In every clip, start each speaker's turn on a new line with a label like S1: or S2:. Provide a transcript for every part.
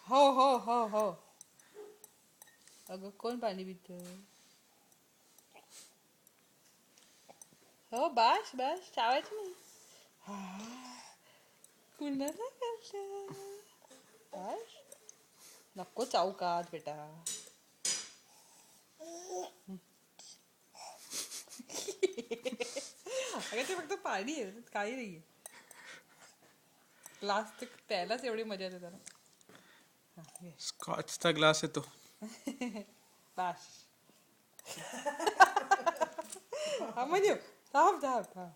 S1: हो हो हो हो. अगं कोण पाणी पित? हो बाश बाश चावायची नाही. कुणाला करतं बाश? नको चावू का बेटा. अगं ते फक्त पाणी आहे, त्यात काही नाहीये. ग्लास ते प्यायलाच एवढी मजा येते त्याला. हा, घे.
S2: स्कॉचचा ग्लास येतो.
S1: बाश. हा मग देऊ. थांब थांब थांब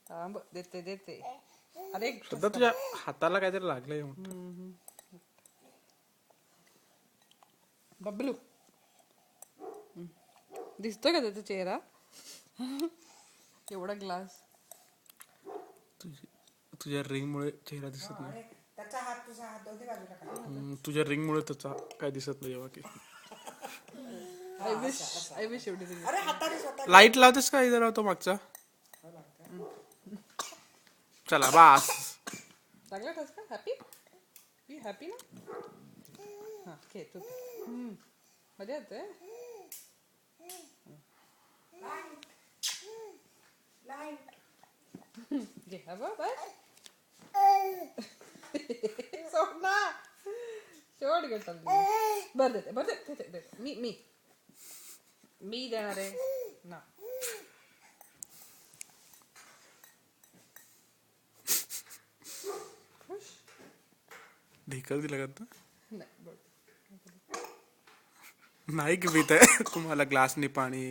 S1: थांब देते देते. अरे
S2: श्रद्धा तुझ्या हाताला काहीतरी लागलंय म्हणतो.
S1: बबलू दिसतोय का त्याचा चेहरा? एवढा ग्लास.
S2: तुझ्या रिंगमुळे चेहरा दिसत नाही.
S3: त्याचा हात तुझा हात दोन्ही बाजूला काढ.
S2: तुझ्या रिंगमुळे त्याचा काय दिसत नाही बाकी.
S1: आय विश एवढी तरी.
S3: अरे हाताने स्वतः
S2: लाईट लावतेस का इथं राहतो मागचा. चला बास.
S1: लागला ठसका? हॅपी? यू हॅपी ना? हां घे तू घे. मजा येते. घे हा बस. सोड ना. सोड गे बरं देते बरं देते देते. मी देणार आहे ना. खुश?
S2: ढेकर दिला का
S1: नाही बरं.
S2: नाही की पित आहे तुम्हाला ग्लासने पाणी.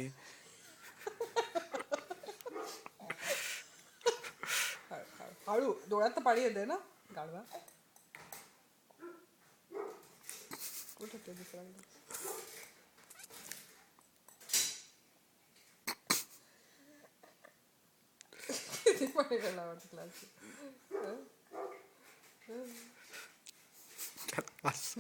S1: हळू डोळ्यात तर पाणी येते ना गाडवा. कुठे ते दुसरा किती पाणी प्यायला आवडतं क्लास.
S2: बास.